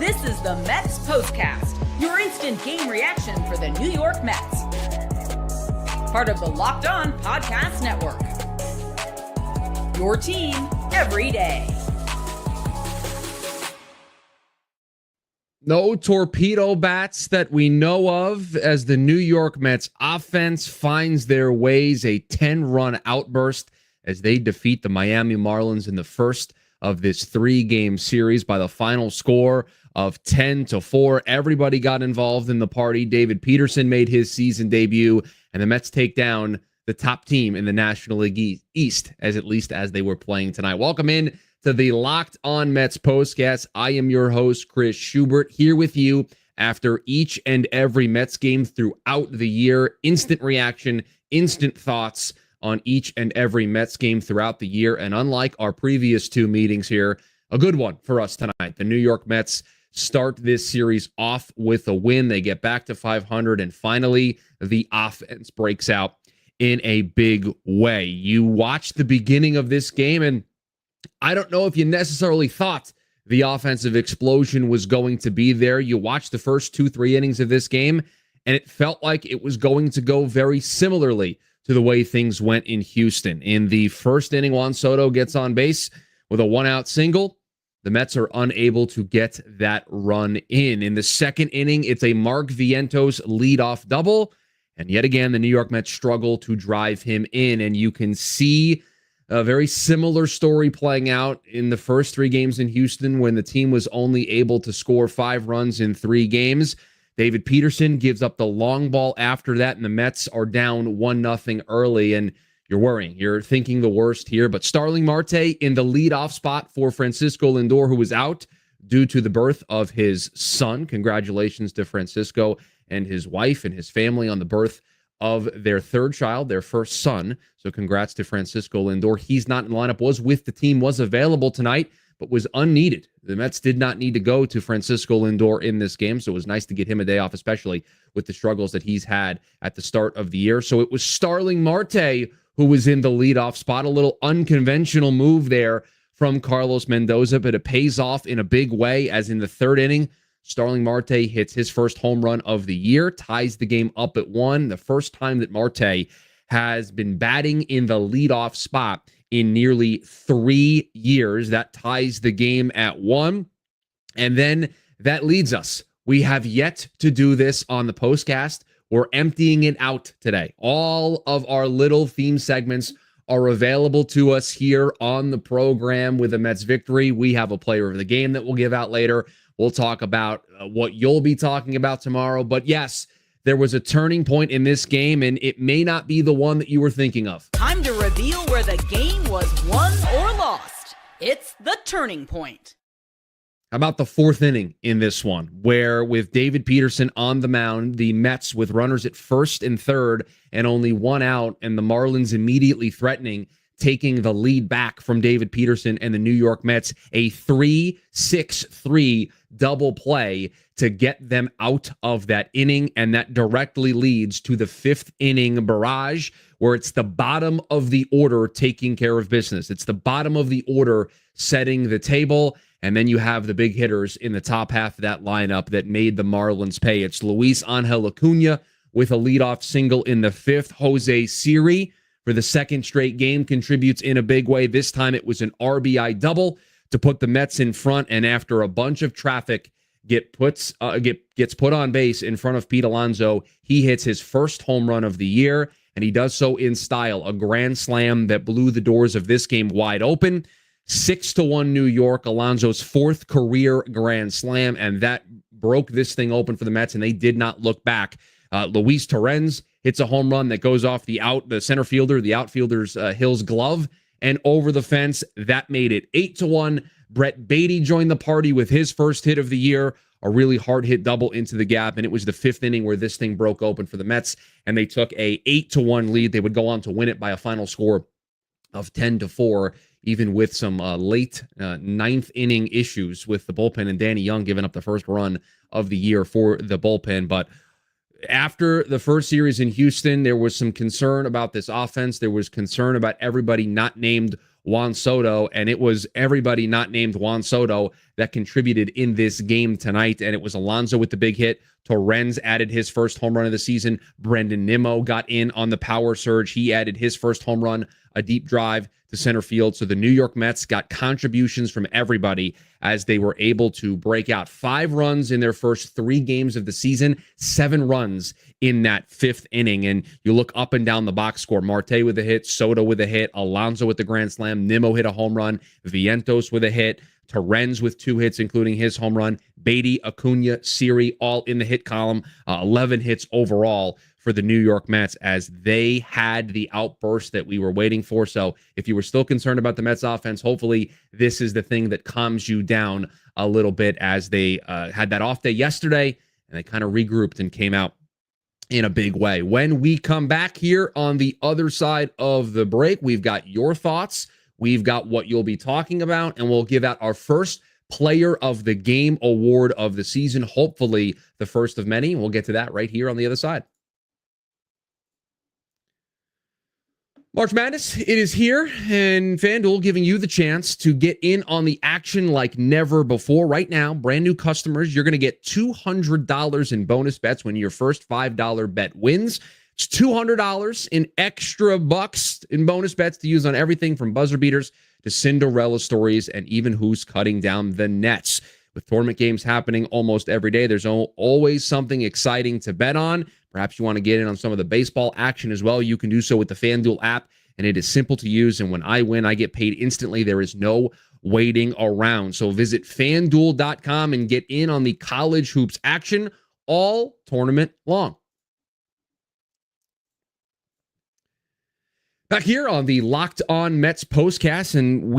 This is the METS POSTCAST, your instant game reaction for the New York Mets. Part of the Locked On Podcast Network. Your team every day. No torpedo bats that we know of as the New York Mets offense finds their ways, a 10-run outburst as they defeat the Miami Marlins in the first of this 3-game series by the final score of 10-4. Everybody got involved in the party. David Peterson made his season debut, and the Mets take down the top team in the National League East, at least as they were playing tonight. Welcome in to the Locked On Mets Postcast. I am your host, Chris Schubert, here with you after each and every Mets game throughout the year. Instant reaction, instant thoughts on each and every Mets game throughout the year. And unlike our previous two meetings here, a good one for us tonight. The New York Mets start this series off with a win. They get back to 500, and finally the offense breaks out in a big way. You watch the beginning of this game, and I don't know if you necessarily thought the offensive explosion was going to be there. You watch the first 2-3 innings of this game, and it felt like it was going to go very similarly to the way things went in Houston. In the first inning, Juan Soto gets on base with a one-out single. The Mets are unable to get that run in. In the second inning, it's a Mark Vientos leadoff double, and yet again, the New York Mets struggle to drive him in, and you can see a very similar story playing out in the first 3 games in Houston when the team was only able to score 5 runs in 3 games. David Peterson gives up the long ball after that, and the Mets are down 1-0 early, and you're worrying. You're thinking the worst here, but Starling Marte in the leadoff spot for Francisco Lindor, who was out due to the birth of his son. Congratulations to Francisco and his wife and his family on the birth of their third child, their first son. So congrats to Francisco Lindor. He's not in the lineup, was with the team, was available tonight, but was unneeded. The Mets did not need to go to Francisco Lindor in this game, so it was nice to get him a day off, especially with the struggles that he's had at the start of the year. So it was Starling Marte who was in the leadoff spot. A little unconventional move there from Carlos Mendoza, but it pays off in a big way, as in the third inning, Starling Marte hits his first home run of the year, ties the game up at 1. The first time that Marte has been batting in the leadoff spot in nearly 3 years. That ties the game at 1. And then that leads us. We have yet to do this on the postcast. We're emptying it out today. All of our little theme segments are available to us here on the program with the Mets victory. We have a player of the game that we'll give out later. We'll talk about what you'll be talking about tomorrow. But yes, there was a turning point in this game, and it may not be the one that you were thinking of. Time to reveal where the game was won or lost. It's the turning point. How about the 4th inning in this one, where with David Peterson on the mound, the Mets with runners at first and third and only 1 out, and the Marlins immediately threatening, taking the lead back from David Peterson and the New York Mets, a 3-6-3 double play to get them out of that inning, and that directly leads to the 5th inning barrage, where it's the bottom of the order taking care of business. It's the bottom of the order setting the table, and then you have the big hitters in the top half of that lineup that made the Marlins pay. It's Luis Angel Acuna with a leadoff single in the 5th. Jose Siri, for the 2nd straight game, contributes in a big way. This time it was an RBI double to put the Mets in front, and after a bunch of traffic gets put on base in front of Pete Alonso, he hits his first home run of the year, and he does so in style, a grand slam that blew the doors of this game wide open. 6-1 New York, Alonso's 4th career grand slam, and that broke this thing open for the Mets, and they did not look back. Luis Torrens hits a home run that goes off the center fielder, the outfielder's Hill's glove, and over the fence. That made it 8-1. Brett Beatty joined the party with his first hit of the year, a really hard hit double into the gap, and it was the 5th inning where this thing broke open for the Mets, and they took a 8-1 lead. They would go on to win it by a final score of 10-4, even with some late 9th inning issues with the bullpen and Danny Young giving up the first run of the year for the bullpen. But after the first series in Houston, there was some concern about this offense. There was concern about everybody not named Juan Soto, and it was everybody not named Juan Soto that contributed in this game tonight, and it was Alonso with the big hit. Torrens added his first home run of the season. Brendan Nimmo got in on the power surge. He added his first home run, a deep drive to center field. So the New York Mets got contributions from everybody as they were able to break out 5 runs in their first 3 games of the season, 7 runs in that 5th inning. And you look up and down the box score, Marte with a hit, Soto with a hit, Alonso with the grand slam, Nimmo hit a home run, Vientos with a hit, Torrens with 2 hits, including his home run, Beatty, Acuna, Siri, all in the hit column, 11 hits overall for the New York Mets as they had the outburst that we were waiting for. So if you were still concerned about the Mets offense, hopefully this is the thing that calms you down a little bit as they had that off day yesterday and they kind of regrouped and came out in a big way. When we come back here on the other side of the break, we've got your thoughts. We've got what you'll be talking about, and we'll give out our first Player of the Game award of the season, hopefully the first of many. We'll get to that right here on the other side. March Madness, it is here, and FanDuel giving you the chance to get in on the action like never before. Right now, brand new customers, you're going to get $200 in bonus bets when your first $5 bet wins. It's $200 in extra bucks in bonus bets to use on everything from buzzer beaters to Cinderella stories and even who's cutting down the nets. With tournament games happening almost every day, there's always something exciting to bet on. Perhaps you want to get in on some of the baseball action as well. You can do so with the FanDuel app, and it is simple to use. And when I win, I get paid instantly. There is no waiting around. So visit FanDuel.com and get in on the college hoops action all tournament long. Back here on the Locked On Mets postcast, and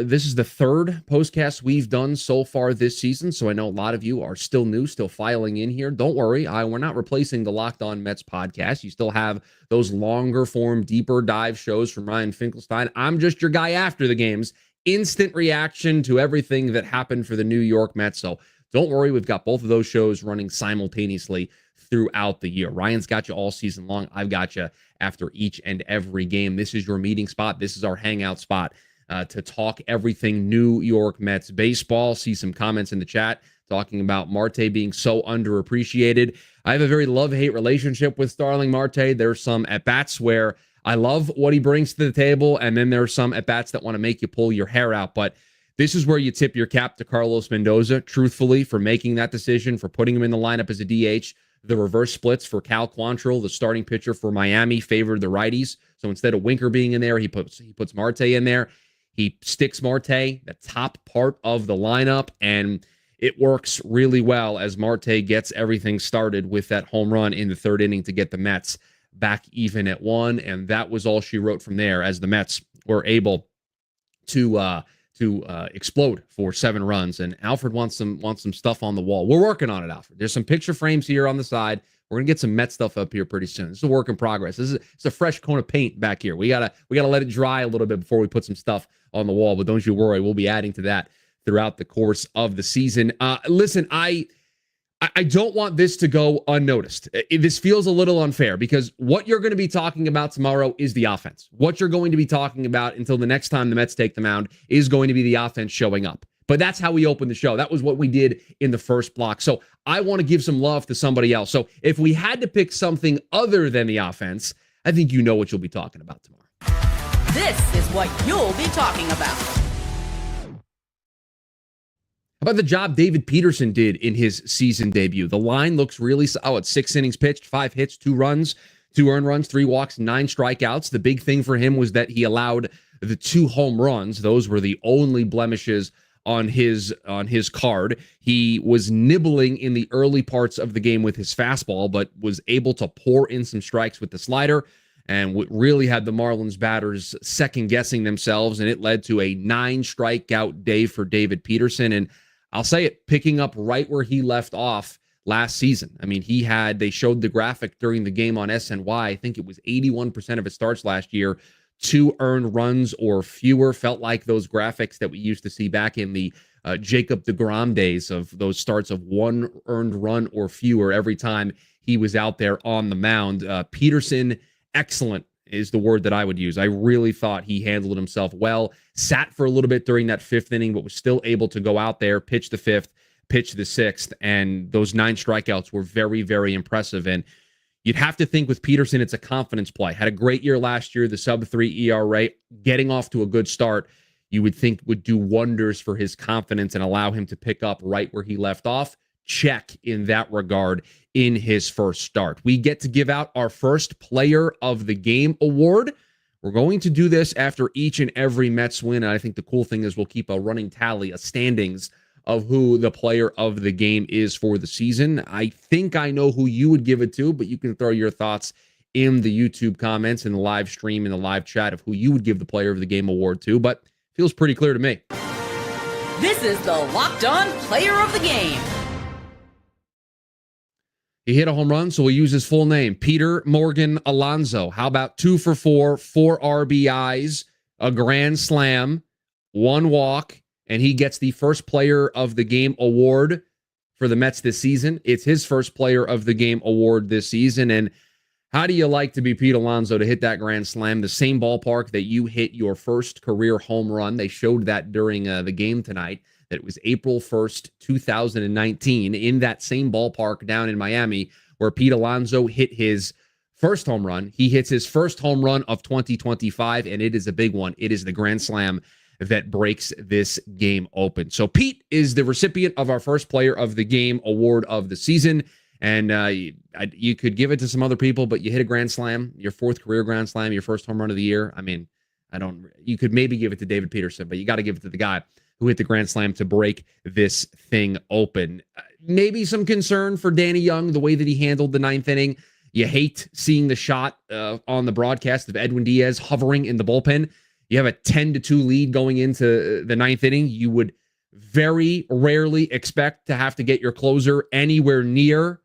this is the 3rd postcast we've done so far this season, so I know a lot of you are still new, still filing in here. Don't worry, we're not replacing the Locked On Mets podcast. You still have those longer form, deeper dive shows from Ryan Finkelstein. I'm just your guy after the games. Instant reaction to everything that happened for the New York Mets, so don't worry, we've got both of those shows running simultaneously throughout the year. Ryan's got you all season long. I've got you after each and every game. This is your meeting spot. This is our hangout spot to talk everything New York Mets baseball. See some comments in the chat talking about Marte being so underappreciated. I have a very love-hate relationship with Starling Marte. There's some at-bats where I love what he brings to the table, and then there are some at-bats that want to make you pull your hair out. But this is where you tip your cap to Carlos Mendoza, truthfully, for making that decision, for putting him in the lineup as a DH. The reverse splits for Cal Quantrill, the starting pitcher for Miami, favored the righties. So instead of Winker being in there, he puts Marte in there. He sticks Marte, the top part of the lineup, and it works really well as Marte gets everything started with that home run in the 3rd inning to get the Mets back even at 1. And that was all she wrote from there as the Mets were able to explode for 7 runs. And Alfred wants some stuff on the wall. We're working on it, Alfred. There's some picture frames here on the side. We're gonna get some Met stuff up here pretty soon. This is a work in progress. It's a fresh coat of paint back here. We gotta let it dry a little bit before we put some stuff on the wall. But don't you worry, we'll be adding to that throughout the course of the season. Listen, I don't want this to go unnoticed. This feels a little unfair because what you're going to be talking about tomorrow is the offense. What you're going to be talking about until the next time the Mets take the mound is going to be the offense showing up. But that's how we opened the show. That was what we did in the first block. So I want to give some love to somebody else. So if we had to pick something other than the offense, I think you know what you'll be talking about tomorrow. This is what you'll be talking about. How about the job David Peterson did in his season debut? The line looks really solid. 6 innings pitched, 5 hits, 2 runs, 2 earned runs, 3 walks, 9 strikeouts. The big thing for him was that he allowed the 2 home runs. Those were the only blemishes on his card. He was nibbling in the early parts of the game with his fastball, but was able to pour in some strikes with the slider, and what really had the Marlins batters second-guessing themselves, and it led to a 9-strikeout day for David Peterson. And I'll say it, picking up right where he left off last season. I mean, they showed the graphic during the game on SNY. I think it was 81% of his starts last year, 2 earned runs or fewer. Felt like those graphics that we used to see back in the Jacob deGrom days of those starts of 1 earned run or fewer every time he was out there on the mound. Peterson, excellent is the word that I would use. I really thought he handled himself well, sat for a little bit during that 5th inning, but was still able to go out there, pitch the 5th, pitch the 6th, and those 9 strikeouts were very, very impressive. And you'd have to think with Peterson, it's a confidence play. Had a great year last year, the sub-3 ERA, getting off to a good start, you would think would do wonders for his confidence and allow him to pick up right where he left off. Check in that regard in his first start. We get to give out our first Player of the Game award. We're going to do this after each and every Mets win. And I think the cool thing is we'll keep a running tally, a standings of who the Player of the Game is for the season. I think I know who you would give it to, but you can throw your thoughts in the YouTube comments, in the live stream, in the live chat of who you would give the Player of the Game award to. But feels pretty clear to me. This is the Locked On Player of the Game. He hit a home run, so we'll use his full name. Peter Morgan Alonso. How about 2 for 4, 4 RBIs, a grand slam, 1 walk, and he gets the first Player of the Game award for the Mets this season. It's his first Player of the Game award this season. And how do you like to be Pete Alonso to hit that grand slam, the same ballpark that you hit your first career home run? They showed that during the game tonight, that it was April 1st, 2019, in that same ballpark down in Miami where Pete Alonso hit his first home run. He hits his first home run of 2025, and it is a big one. It is the grand slam that breaks this game open. So Pete is the recipient of our first Player of the Game award of the season. And you could give it to some other people, but you hit a grand slam, your 4th career grand slam, your first home run of the year. I mean, you could maybe give it to David Peterson, but you got to give it to the guy who hit the grand slam to break this thing open. Maybe some concern for Danny Young, the way that he handled the 9th inning. You hate seeing the shot on the broadcast of Edwin Diaz hovering in the bullpen. You have a 10-2 lead going into the 9th inning. You would very rarely expect to have to get your closer anywhere near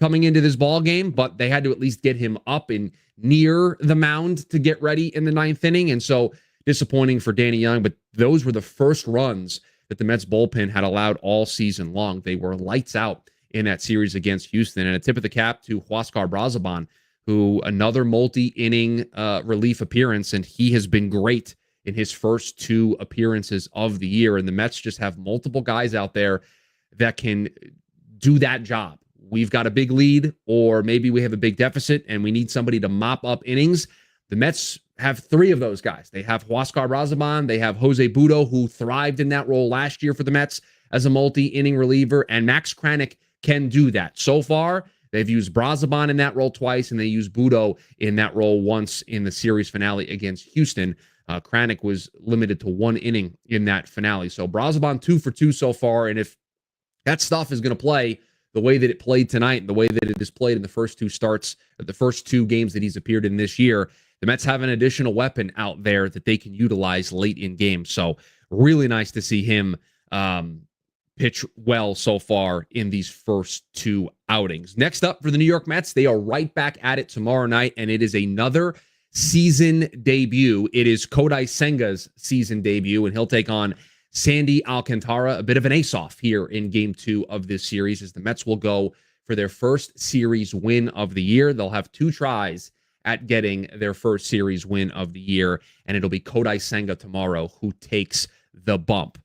coming into this ball game, but they had to at least get him up and near the mound to get ready in the 9th inning. And so disappointing for Danny Young, but those were the first runs that the Mets bullpen had allowed all season long. They were lights out in that series against Houston. And a tip of the cap to Huascar Brazoban, who another multi-inning relief appearance, and he has been great in his first 2 appearances of the year. And the Mets just have multiple guys out there that can do that job. We've got a big lead, or maybe we have a big deficit and we need somebody to mop up innings. The Mets have 3 of those guys. They have Huascar Brazoban, they have Jose Budo, who thrived in that role last year for the Mets as a multi-inning reliever, and Max Kranick can do that. So far, they've used Brazoban in that role twice, and they used Budo in that role once in the series finale against Houston. Kranick was limited to 1 inning in that finale. So Brazoban 2 for 2 so far, and if that stuff is going to play the way that it played tonight, the way that it is played in the first 2 starts, the first 2 games that he's appeared in this year, the Mets have an additional weapon out there that they can utilize late in games. So really nice to see him pitch well so far in these first 2 outings. Next up for the New York Mets, they are right back at it tomorrow night, and it is another season debut. It is Kodai Senga's season debut, and he'll take on Sandy Alcantara, a bit of an ace-off here in Game 2 of this series, as the Mets will go for their first series win of the year. They'll have 2 tries at getting their first series win of the year, and it'll be Kodai Senga tomorrow who takes the bump.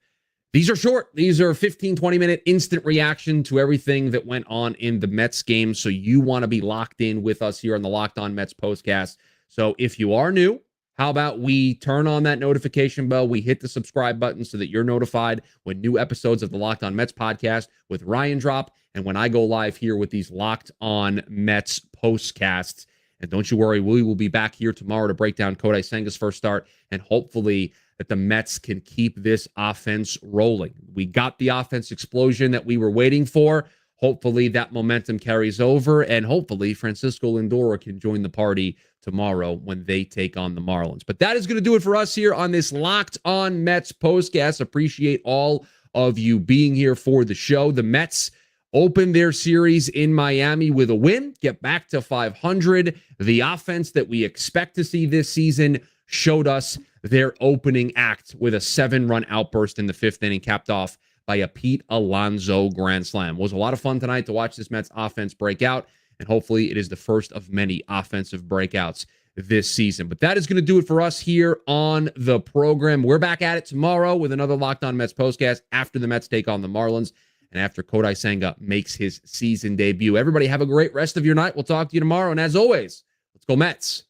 These are short. These are 15, 20-minute instant reaction to everything that went on in the Mets game, so you want to be locked in with us here on the Locked On Mets postcast. So if you are new, how about we turn on that notification bell? We hit the subscribe button so that you're notified when new episodes of the Locked On Mets podcast with Ryan drop and when I go live here with these Locked On Mets postcasts. And don't you worry, we will be back here tomorrow to break down Kodai Senga's first start, and hopefully that the Mets can keep this offense rolling. We got the offense explosion that we were waiting for. Hopefully that momentum carries over, and hopefully Francisco Lindor can join the party tomorrow when they take on the Marlins. But that is going to do it for us here on this Locked On Mets postcast. Appreciate all of you being here for the show. The Mets open their series in Miami with a win, get back to 500. The offense that we expect to see this season showed us their opening act with a 7-run outburst in the 5th inning, capped off by a Pete Alonso grand slam. It was a lot of fun tonight to watch this Mets offense break out, and hopefully it is the first of many offensive breakouts this season. But that is going to do it for us here on the program. We're back at it tomorrow with another Locked On Mets postcast after the Mets take on the Marlins and after Kodai Senga makes his season debut. Everybody have a great rest of your night. We'll talk to you tomorrow. And as always, let's go Mets.